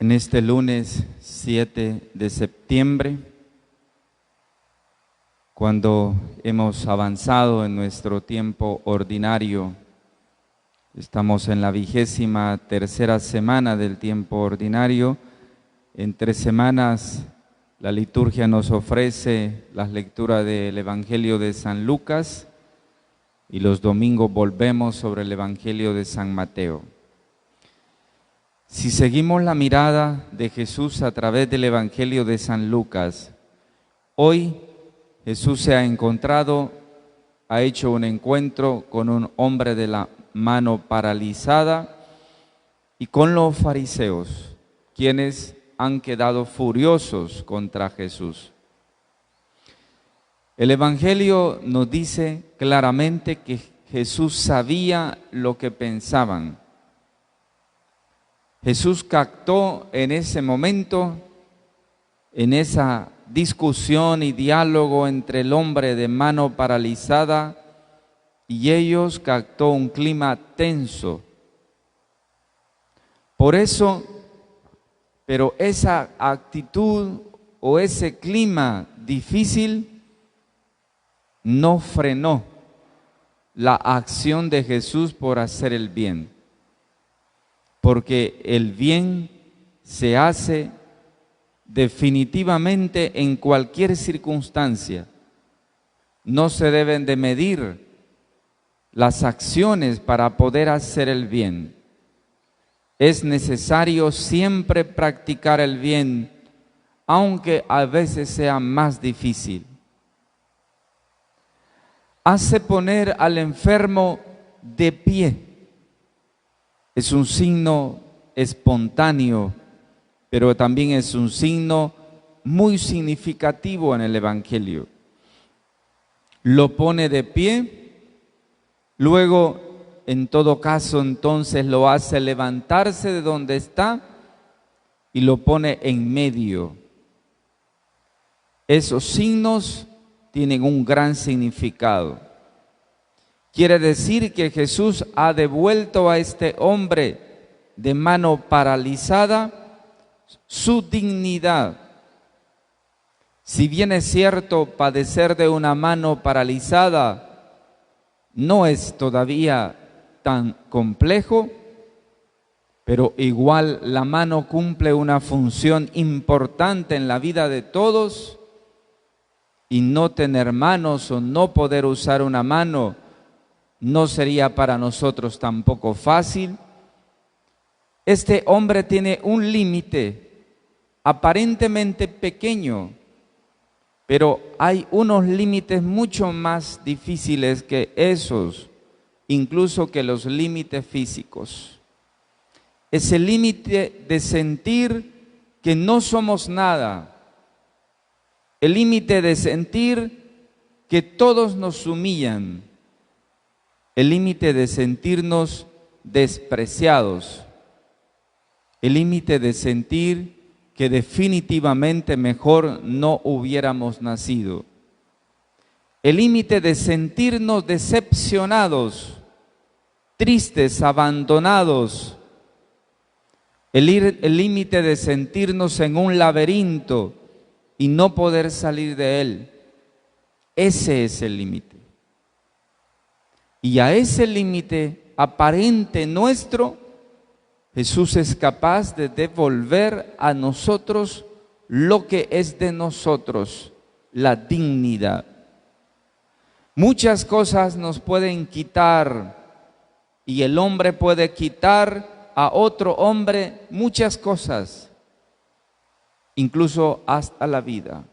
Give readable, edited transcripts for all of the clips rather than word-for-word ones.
En este lunes 7 de septiembre, cuando hemos avanzado en nuestro tiempo ordinario, estamos en la 23ª semana del tiempo ordinario. En 3 semanas la liturgia nos ofrece la lectura del Evangelio de San Lucas y los domingos volvemos sobre el Evangelio de San Mateo. Si seguimos la mirada de Jesús a través del Evangelio de San Lucas, hoy Jesús se ha encontrado, ha hecho un encuentro con un hombre de la mano paralizada y con los fariseos, quienes han quedado furiosos contra Jesús. El Evangelio nos dice claramente que Jesús sabía lo que pensaban. Jesús captó en ese momento, en esa discusión y diálogo entre el hombre de mano paralizada y ellos, captó un clima tenso. Por eso, pero esa actitud o ese clima difícil no frenó la acción de Jesús por hacer el bien. Porque el bien se hace definitivamente en cualquier circunstancia. No se deben de medir las acciones para poder hacer el bien. Es necesario siempre practicar el bien, aunque a veces sea más difícil. Hace poner al enfermo de pie. Es un signo espontáneo, pero también es un signo muy significativo en el Evangelio. Lo pone de pie, luego, en todo caso, entonces lo hace levantarse de donde está y lo pone en medio. Esos signos tienen un gran significado. Quiere decir que Jesús ha devuelto a este hombre de mano paralizada su dignidad. Si bien es cierto, padecer de una mano paralizada no es todavía tan complejo, pero igual la mano cumple una función importante en la vida de todos y no tener manos o no poder usar una mano no sería para nosotros tampoco fácil. Este hombre tiene un límite aparentemente pequeño, pero hay unos límites mucho más difíciles que esos, incluso que los límites físicos. Es el límite de sentir que no somos nada, el límite de sentir que todos nos humillan, el límite de sentirnos despreciados, el límite de sentir que definitivamente mejor no hubiéramos nacido, el límite de sentirnos decepcionados, tristes, abandonados, el límite de sentirnos en un laberinto y no poder salir de él. Ese es el límite. Y a ese límite aparente nuestro, Jesús es capaz de devolver a nosotros lo que es de nosotros, la dignidad. Muchas cosas nos pueden quitar y el hombre puede quitar a otro hombre muchas cosas, incluso hasta la vida.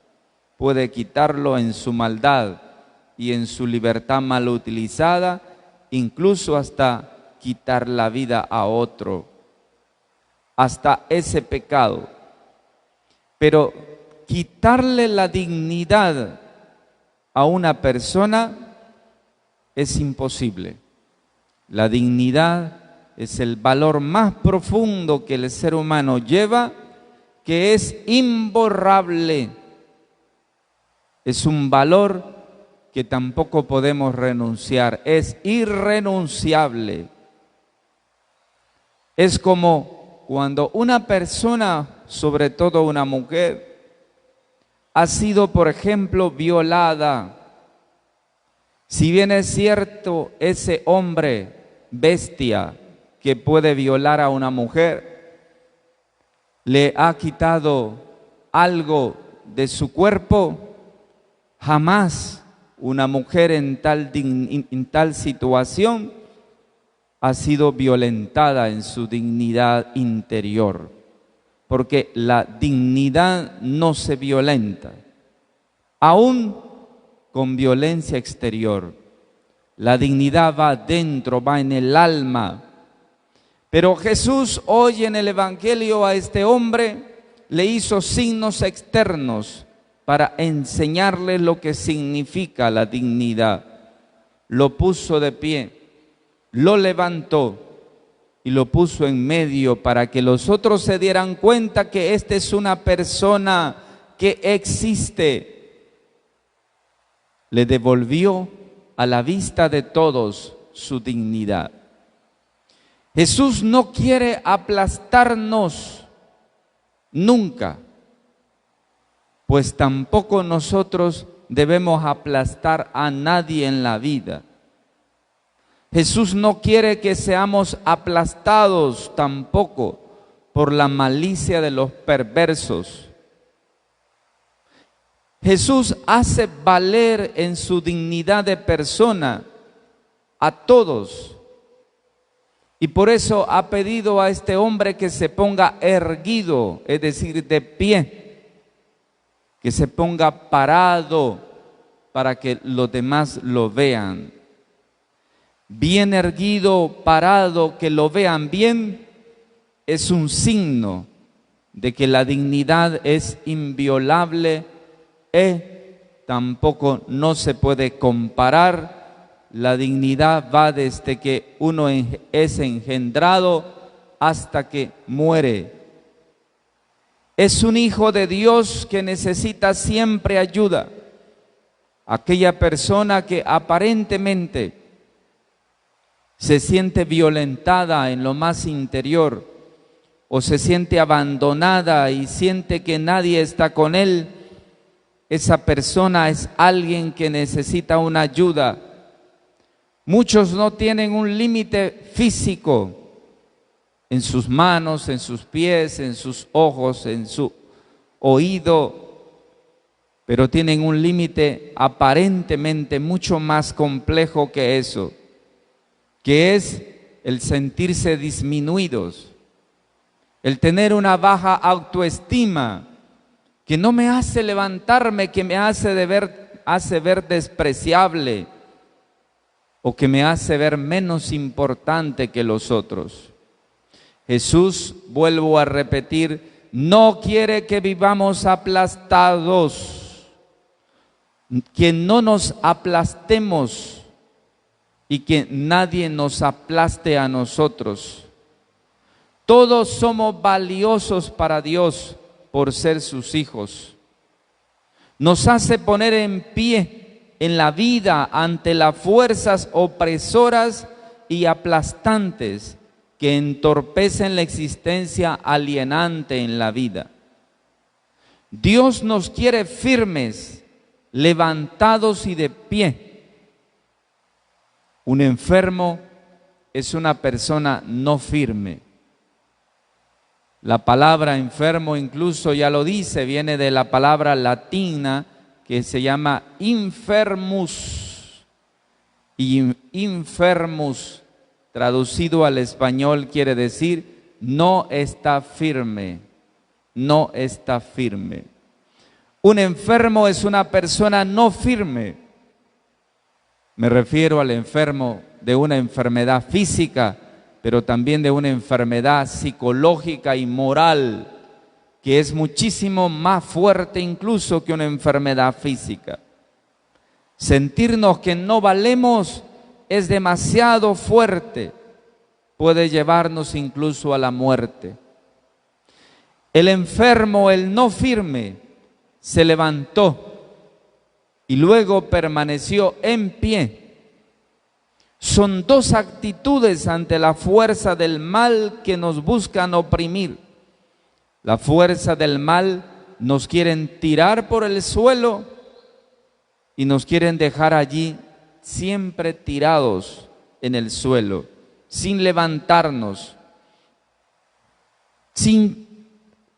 Puede quitarlo en su maldad y en su libertad mal utilizada, incluso hasta quitar la vida a otro, hasta ese pecado. Pero quitarle la dignidad a una persona es imposible. La dignidad es el valor más profundo que el ser humano lleva, que es imborrable. Es un valor que tampoco podemos renunciar, es irrenunciable. Es como cuando una persona, sobre todo una mujer, ha sido, por ejemplo, violada. Si bien es cierto, ese hombre bestia que puede violar a una mujer, le ha quitado algo de su cuerpo, jamás una mujer en tal situación ha sido violentada en su dignidad interior, porque la dignidad no se violenta, aún con violencia exterior. La dignidad va dentro, va en el alma. Pero Jesús hoy en el Evangelio a este hombre le hizo signos externos para enseñarle lo que significa la dignidad. Lo puso de pie, lo levantó y lo puso en medio para que los otros se dieran cuenta que esta es una persona que existe. Le devolvió a la vista de todos su dignidad. Jesús no quiere aplastarnos nunca, pues tampoco nosotros debemos aplastar a nadie en la vida. Jesús no quiere que seamos aplastados tampoco por la malicia de los perversos. Jesús hace valer en su dignidad de persona a todos. Y por eso ha pedido a este hombre que se ponga erguido, es decir, de pie, que se ponga parado para que los demás lo vean. Bien erguido, parado, que lo vean bien, es un signo de que la dignidad es inviolable tampoco no se puede comparar. La dignidad va desde que uno es engendrado hasta que muere. Es un hijo de Dios que necesita siempre ayuda. Aquella persona que aparentemente se siente violentada en lo más interior o se siente abandonada y siente que nadie está con él, esa persona es alguien que necesita una ayuda. Muchos no tienen un límite físico en sus manos, en sus pies, en sus ojos, en su oído, pero tienen un límite aparentemente mucho más complejo que eso, que es el sentirse disminuidos, el tener una baja autoestima, que no me hace levantarme, que me hace ver despreciable o que me hace ver menos importante que los otros. Jesús, vuelvo a repetir, no quiere que vivamos aplastados, que no nos aplastemos y que nadie nos aplaste a nosotros. Todos somos valiosos para Dios por ser sus hijos. Nos hace poner en pie en la vida ante las fuerzas opresoras y aplastantes que entorpecen la existencia alienante en la vida. Dios nos quiere firmes, levantados y de pie. Un enfermo es una persona no firme. La palabra enfermo incluso ya lo dice, viene de la palabra latina que se llama infirmus. Y infirmus, traducido al español, quiere decir no está firme, no está firme. Un enfermo es una persona no firme. Me refiero al enfermo de una enfermedad física, pero también de una enfermedad psicológica y moral, que es muchísimo más fuerte incluso que una enfermedad física. Sentirnos que no valemos es demasiado fuerte, puede llevarnos incluso a la muerte. El enfermo, el no firme, se levantó y luego permaneció en pie. Son dos actitudes ante la fuerza del mal que nos buscan oprimir. La fuerza del mal nos quieren tirar por el suelo y nos quieren dejar allí siempre tirados en el suelo, sin levantarnos, sin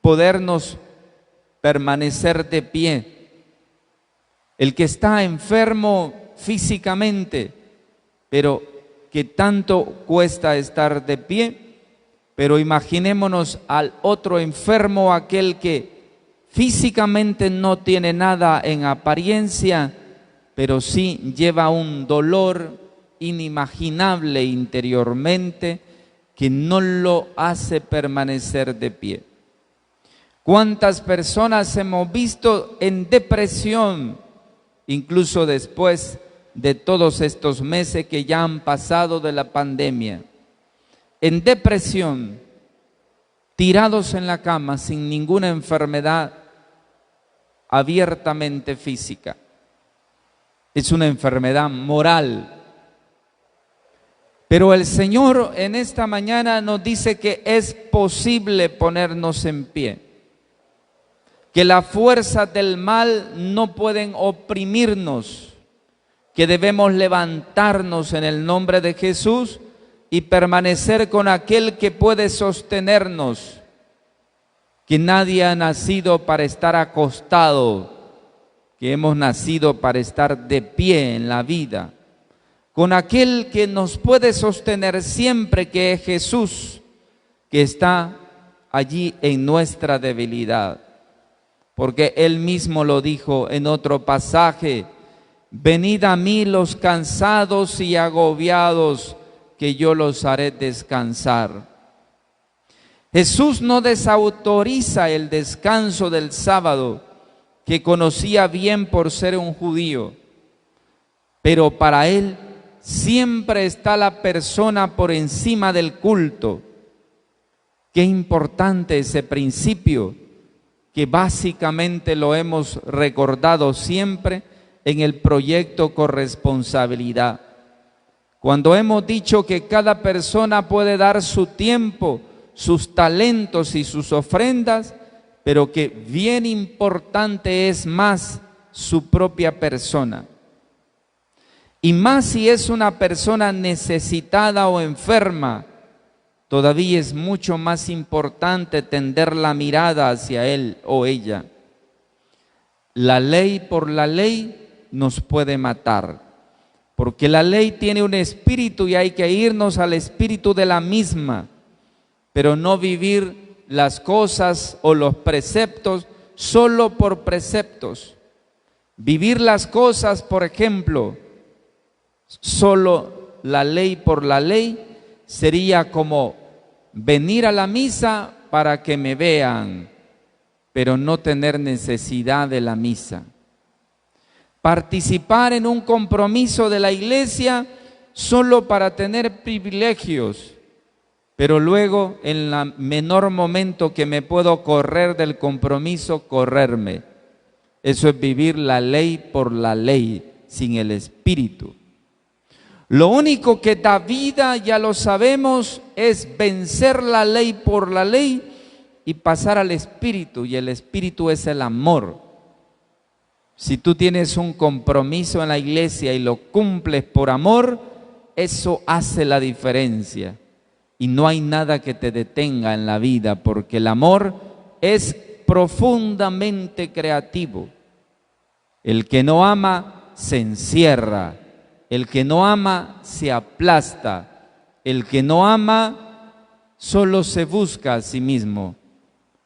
podernos permanecer de pie. El que está enfermo físicamente, pero que tanto cuesta estar de pie, pero imaginémonos al otro enfermo, aquel que físicamente no tiene nada en apariencia, pero sí lleva un dolor inimaginable interiormente que no lo hace permanecer de pie. ¿Cuántas personas hemos visto en depresión, incluso después de todos estos meses que ya han pasado de la pandemia? En depresión, tirados en la cama sin ninguna enfermedad abiertamente física. Es una enfermedad moral. Pero el Señor en esta mañana nos dice que es posible ponernos en pie, que las fuerzas del mal no pueden oprimirnos, que debemos levantarnos en el nombre de Jesús y permanecer con aquel que puede sostenernos, que nadie ha nacido para estar acostado, que hemos nacido para estar de pie en la vida, con aquel que nos puede sostener siempre, que es Jesús, que está allí en nuestra debilidad. Porque Él mismo lo dijo en otro pasaje: venid a mí los cansados y agobiados, que yo los haré descansar. Jesús no desautoriza el descanso del sábado, que conocía bien por ser un judío, pero para Él siempre está la persona por encima del culto. Qué importante ese principio, que básicamente lo hemos recordado siempre en el proyecto Corresponsabilidad. Cuando hemos dicho que cada persona puede dar su tiempo, sus talentos y sus ofrendas, pero que bien importante es más su propia persona. Y más si es una persona necesitada o enferma, todavía es mucho más importante tender la mirada hacia él o ella. La ley por la ley nos puede matar, porque la ley tiene un espíritu y hay que irnos al espíritu de la misma, pero no vivir las cosas o los preceptos solo por preceptos. Vivir las cosas, por ejemplo, solo la ley por la ley, sería como venir a la misa para que me vean, pero no tener necesidad de la misa. Participar en un compromiso de la iglesia solo para tener privilegios, pero luego en el menor momento que me puedo correr del compromiso, correrme. Eso es vivir la ley por la ley, sin el espíritu. Lo único que da vida, ya lo sabemos, es vencer la ley por la ley y pasar al espíritu, y el espíritu es el amor. Si tú tienes un compromiso en la iglesia y lo cumples por amor, eso hace la diferencia. Y no hay nada que te detenga en la vida, porque el amor es profundamente creativo. El que no ama se encierra, el que no ama se aplasta, el que no ama solo se busca a sí mismo,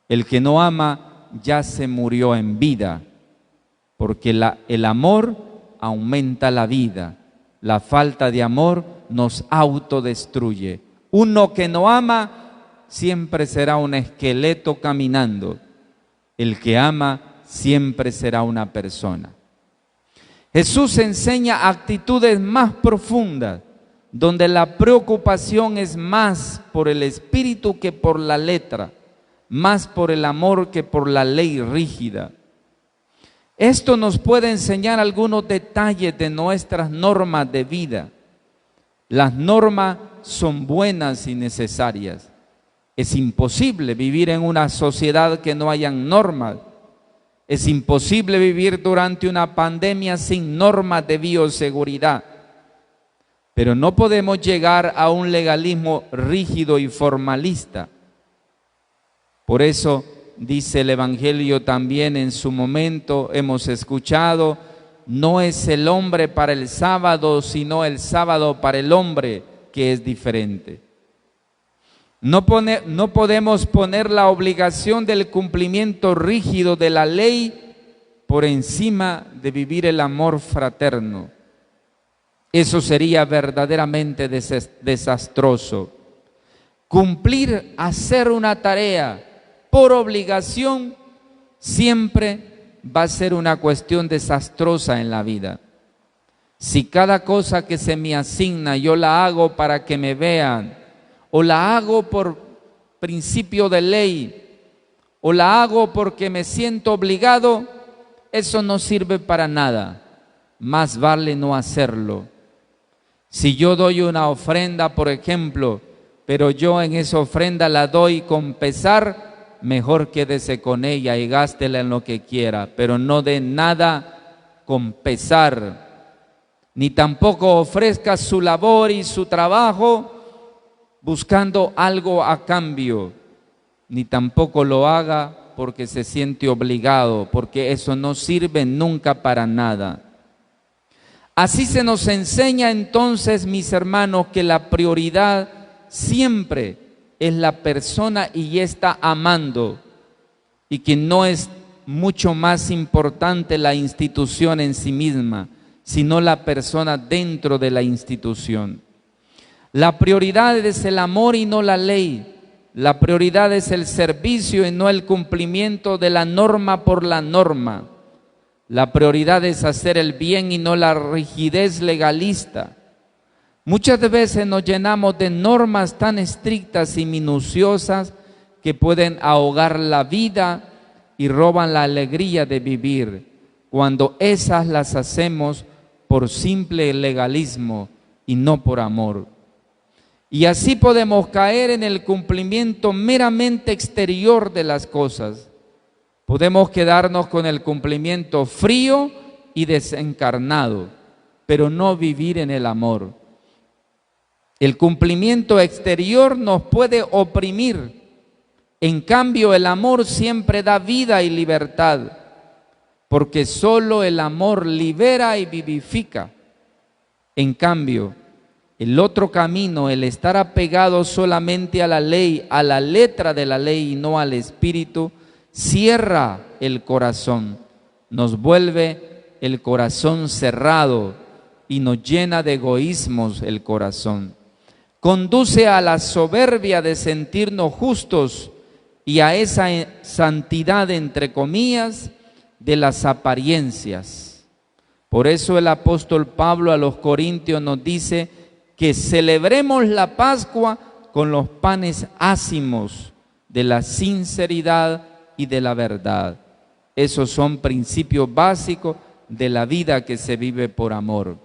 el que no ama ya se murió en vida, porque el amor aumenta la vida, la falta de amor nos autodestruye. Uno que no ama siempre será un esqueleto caminando. El que ama siempre será una persona. Jesús enseña actitudes más profundas, donde la preocupación es más por el espíritu que por la letra, más por el amor que por la ley rígida. Esto nos puede enseñar algunos detalles de nuestras normas de vida. Las normas son buenas y necesarias. Es imposible vivir en una sociedad que no hayan normas. Es imposible vivir durante una pandemia sin normas de bioseguridad. Pero no podemos llegar a un legalismo rígido y formalista. Por eso dice el Evangelio también en su momento, hemos escuchado, no es el hombre para el sábado, sino el sábado para el hombre, que es diferente. No podemos poner la obligación del cumplimiento rígido de la ley por encima de vivir el amor fraterno. Eso sería verdaderamente desastroso. Cumplir, hacer una tarea por obligación siempre va a ser una cuestión desastrosa en la vida. Si cada cosa que se me asigna yo la hago para que me vean, o la hago por principio de ley, o la hago porque me siento obligado, eso no sirve para nada. Más vale no hacerlo. Si yo doy una ofrenda, por ejemplo, pero yo en esa ofrenda la doy con pesar, mejor quédese con ella y gástela en lo que quiera, pero no dé nada con pesar, ni tampoco ofrezca su labor y su trabajo buscando algo a cambio, ni tampoco lo haga porque se siente obligado, porque eso no sirve nunca para nada. Así se nos enseña entonces, mis hermanos, que la prioridad siempre es la persona y está amando, y que no es mucho más importante la institución en sí misma, sino la persona dentro de la institución. La prioridad es el amor y no la ley. La prioridad es el servicio y no el cumplimiento de la norma por la norma. La prioridad es hacer el bien y no la rigidez legalista. Muchas veces nos llenamos de normas tan estrictas y minuciosas que pueden ahogar la vida y roban la alegría de vivir, cuando esas las hacemos por simple legalismo y no por amor. Y así podemos caer en el cumplimiento meramente exterior de las cosas. Podemos quedarnos con el cumplimiento frío y desencarnado, pero no vivir en el amor. El cumplimiento exterior nos puede oprimir. En cambio, el amor siempre da vida y libertad, porque solo el amor libera y vivifica. En cambio, el otro camino, el estar apegado solamente a la ley, a la letra de la ley y no al espíritu, cierra el corazón, nos vuelve el corazón cerrado y nos llena de egoísmos el corazón. Conduce a la soberbia de sentirnos justos y a esa santidad, entre comillas, de las apariencias. Por eso el apóstol Pablo a los Corintios nos dice que celebremos la Pascua con los panes ácimos de la sinceridad y de la verdad. Esos son principios básicos de la vida que se vive por amor.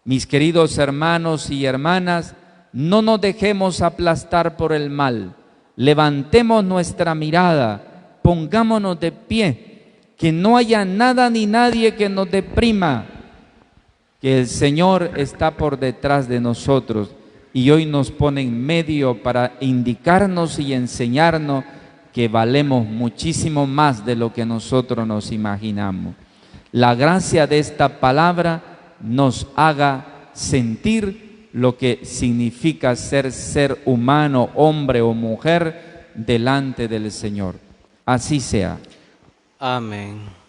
Mis queridos hermanos y hermanas, no nos dejemos aplastar por el mal. Levantemos nuestra mirada, pongámonos de pie, que no haya nada ni nadie que nos deprima, que el Señor está por detrás de nosotros y hoy nos pone en medio para indicarnos y enseñarnos que valemos muchísimo más de lo que nosotros nos imaginamos. La gracia de esta palabra nos haga sentir lo que significa ser humano, hombre o mujer, delante del Señor. Así sea. Amén.